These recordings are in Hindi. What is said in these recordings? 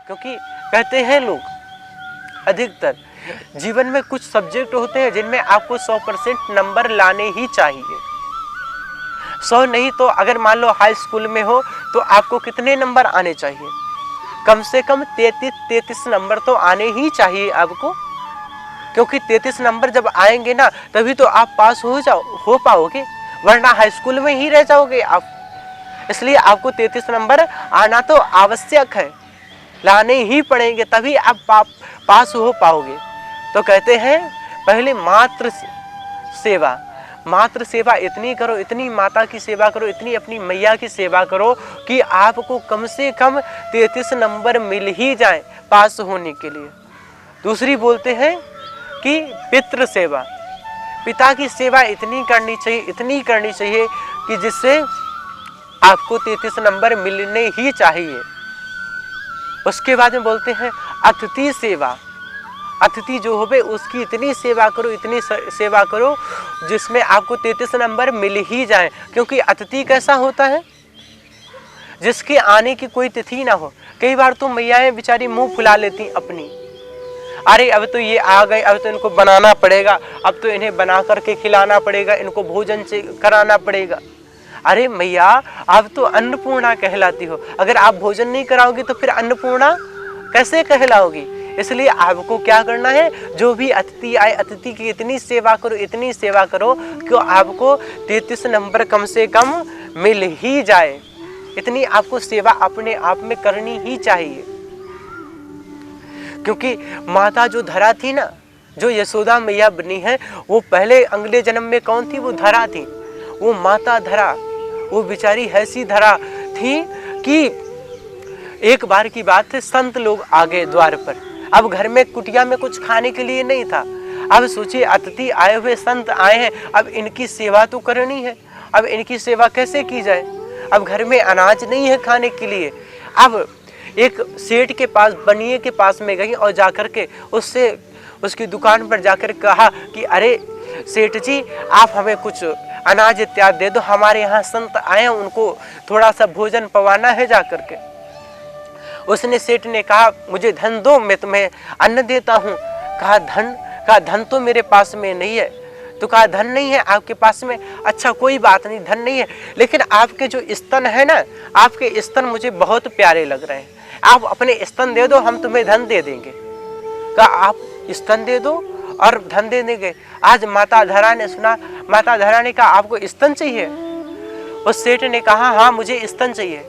क्योंकि कहते हैं लोग अधिकतर जीवन में कुछ सब्जेक्ट होते हैं जिनमें आपको 100% नंबर लाने ही चाहिए। 100 नहीं तो अगर मान लो हाई स्कूल में हो तो आपको कितने नंबर आने चाहिए? कम से कम 33 नंबर तो आने ही चाहिए आपको, क्योंकि 33 नंबर जब आएंगे ना तभी तो आप पास हो पाओगे, वरना हाई स्कूल में ही रह जाओगे आप। इसलिए आपको 33 नंबर आना तो आवश्यक है, लाने ही पड़ेंगे, तभी आप पास हो पाओगे। तो कहते हैं पहले मातृ सेवा इतनी करो, इतनी माता की सेवा करो, इतनी अपनी मैया की सेवा करो कि आपको कम से कम 33 नंबर मिल ही जाए पास होने के लिए। दूसरी बोलते हैं कि पितृ सेवा, पिता की सेवा इतनी करनी चाहिए कि जिससे आपको 33 नंबर मिलने ही चाहिए। उसके बाद में बोलते हैं अतिथि सेवा, अतिथि जो होवे उसकी इतनी सेवा करो जिसमें आपको 33 नंबर मिल ही जाए। क्योंकि अतिथि कैसा होता है? जिसके आने की कोई तिथि ना हो। कई बार तो मैयाएं बेचारी मुंह फुला लेती अपनी, अरे अब तो ये आ गए, अब तो इनको बनाना पड़ेगा, अब तो इन्हें बना करके खिलाना पड़ेगा, इनको भोजन से कराना पड़ेगा। अरे मैया आप तो अन्नपूर्णा कहलाती हो, अगर आप भोजन नहीं कराओगी तो फिर अन्नपूर्णा कैसे कहलाओगी? इसलिए आपको क्या करना है, जो भी अतिथि आए अतिथि की इतनी सेवा करो कि आपको 33 नंबर कम से कम मिल ही जाए। इतनी आपको सेवा अपने आप में करनी ही चाहिए। क्योंकि माता जो धरा थी ना, जो यशोदा मैया बनी है, वो पहले अगले जन्म में कौन थी? वो धरा थी, वो माता धरा। वो बेचारी ऐसी धरा थी कि एक बार की बात है, संत लोग आ गए द्वार पर। अब घर में कुटिया में कुछ खाने के लिए नहीं था। अब सोचिए अतिथि आए हुए संत आए हैं, अब इनकी सेवा तो करनी है। अब इनकी सेवा कैसे की जाए? अब घर में अनाज नहीं है खाने के लिए। अब एक सेठ के पास, बनिए के पास में गई और जाकर के उससे उसकी दुकान पर जाकर कहा कि अरे सेठ जी, आप हमें कुछ अनाज इत्यादि दे दो, हमारे यहाँ संत आए हैं, उनको थोड़ा सा भोजन पवाना है जाकर के। उसने सेठ ने कहा मुझे धन दो, मैं तुम्हें अन्न देता हूँ। कहा धन तो मेरे पास में नहीं है। तो कहा धन नहीं है आपके पास में? अच्छा कोई बात नहीं, धन नहीं है, लेकिन आपके जो स्तन है ना, आपके स्तन मुझे बहुत प्यारे लग रहे हैं, आप अपने स्तन दे दो, हम तुम्हें धन दे देंगे। कहा आप स्तन दे दो और धन दे देंगे। आज माता धरा ने सुना, माता धरा ने कहा आपको स्तन चाहिए? उस सेठ ने कहा हाँ मुझे स्तन चाहिए।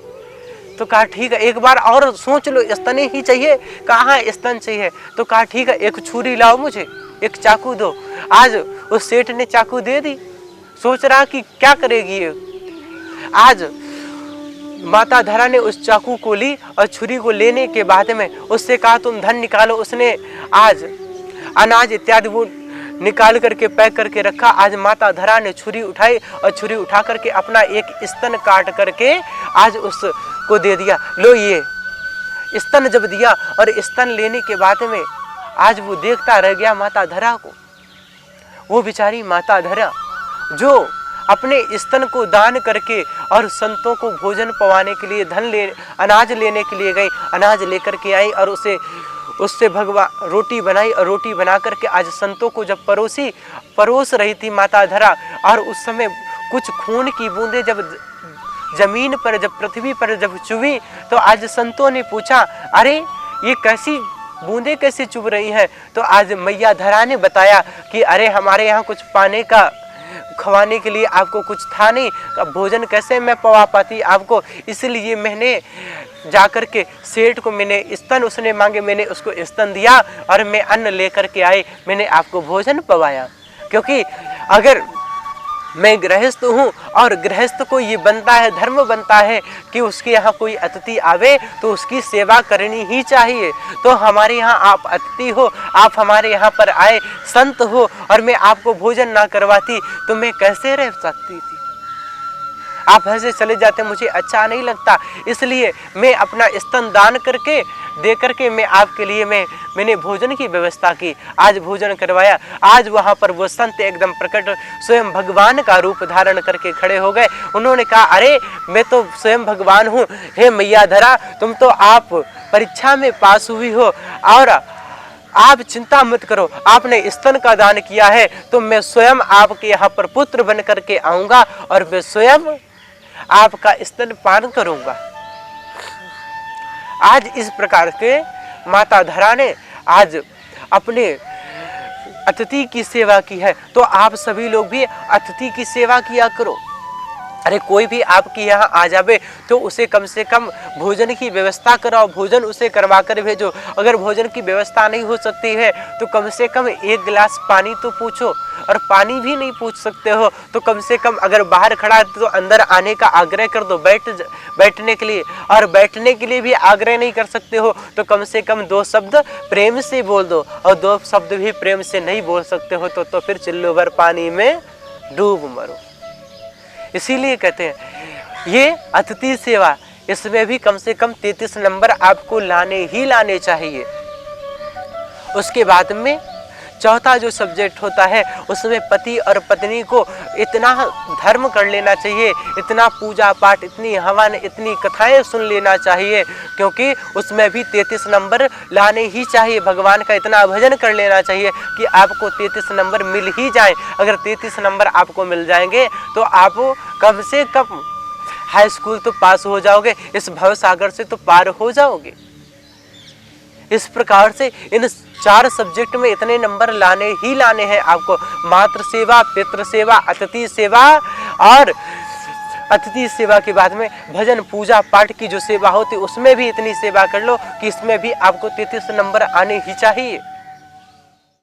तो कहा ठीक है, एक बार और सोच लो, स्तन ही चाहिए? कहा हाँ स्तन चाहिए। तो कहा ठीक है, एक छुरी लाओ, मुझे एक चाकू दो। आज उस सेठ ने चाकू दे दी। सोच रहा कि क्या करेगी ये। आज माता धरा ने उस चाकू को ली और छुरी को लेने के बाद में उससे कहा तुम धन निकालो। उसने आज अनाज इत्यादि वो निकाल करके पैक करके रखा। आज माता धरा ने छुरी उठाई और छुरी उठा करके अपना एक स्तन काट करके आज उसको दे दिया। लो ये स्तन जब दिया और स्तन लेने के बाद में आज वो देखता रह गया माता धरा को। वो बेचारी माता धरा जो अपने स्तन को दान करके और संतों को भोजन पवाने के लिए अनाज लेने के लिए गई, अनाज लेकर के आई और उससे रोटी बनाई और रोटी बना करके आज संतों को जब परोस रही थी माता धरा, और उस समय कुछ खून की बूंदें जब जमीन पर, जब पृथ्वी पर जब चुभी, तो आज संतों ने पूछा अरे ये कैसी बूंदें कैसे चुभ रही हैं? तो आज मैया धरा ने बताया कि अरे हमारे यहाँ कुछ पाने का खवाने के लिए आपको कुछ था नहीं, भोजन कैसे मैं पवा पाती आपको, इसलिए मैंने जाकर के सेठ को मैंने स्तन उसने मांगे, मैंने उसको स्तन दिया और मैं अन्न लेकर के आई, मैंने आपको भोजन पवाया। क्योंकि अगर मैं गृहस्थ हूँ और गृहस्थ को ये बनता है, धर्म बनता है कि उसके यहाँ कोई अतिथि आवे तो उसकी सेवा करनी ही चाहिए। तो हमारे यहाँ आप अतिथि हो, आप हमारे यहाँ पर आए संत हो और मैं आपको भोजन ना करवाती तो मैं कैसे रह सकती थी? आप ऐसे चले जाते, मुझे अच्छा नहीं लगता, इसलिए मैं अपना स्तन दान करके दे करके मैं आपके लिए मैंने भोजन की व्यवस्था की, आज भोजन करवाया। आज वहाँ पर वो संत एकदम प्रकट स्वयं भगवान का रूप धारण करके खड़े हो गए। उन्होंने कहा अरे मैं तो स्वयं भगवान हूँ, हे मैया धरा तुम तो आप परीक्षा में पास हुई हो और आप चिंता मत करो, आपने स्तन का दान किया है तो मैं स्वयं आपके यहाँ पर पुत्र बन करके आऊंगा और मैं स्वयं आपका स्तन पान करूंगा। आज इस प्रकार के माता धरा ने आज अपने अतिथि की सेवा की है, तो आप सभी लोग भी अतिथि की सेवा किया करो। अरे कोई भी आपके यहाँ आ जावे तो उसे कम से कम भोजन की व्यवस्था कराओ, भोजन उसे करवा कर भेजो। अगर भोजन की व्यवस्था नहीं हो सकती है तो कम से कम एक गिलास पानी तो पूछो, और पानी भी नहीं पूछ सकते हो तो कम से कम अगर बाहर खड़ा है तो अंदर आने का आग्रह कर दो बैठने के लिए, और बैठने के लिए भी आग्रह नहीं कर सकते हो तो कम से कम 2 शब्द प्रेम से बोल दो, और 2 शब्द भी प्रेम से नहीं बोल सकते हो तो फिर चिल्लो भर पानी में डूब मरो। इसीलिए कहते हैं ये अतिथि सेवा, इसमें भी कम से कम 33 नंबर आपको लाने चाहिए। उसके बाद में चौथा जो सब्जेक्ट होता है उसमें पति और पत्नी को इतना धर्म कर लेना चाहिए, इतना पूजा पाठ, इतनी हवन, इतनी कथाएं सुन लेना चाहिए, क्योंकि उसमें भी 33 नंबर लाने ही चाहिए। भगवान का इतना भजन कर लेना चाहिए कि आपको 33 नंबर मिल ही जाए। अगर 33 नंबर आपको मिल जाएंगे तो आप कम से कम हाई स्कूल तो पास हो जाओगे, इस भव सागर से तो पार हो जाओगे। इस प्रकार से इन 4 सब्जेक्ट में इतने नंबर लाने हैं आपको। मातृ सेवा, पितृ सेवा, अतिथि सेवा, और अतिथि सेवा के बाद में भजन पूजा पाठ की जो सेवा होती है उसमें भी इतनी सेवा कर लो कि इसमें भी आपको 33 नंबर आने ही चाहिए।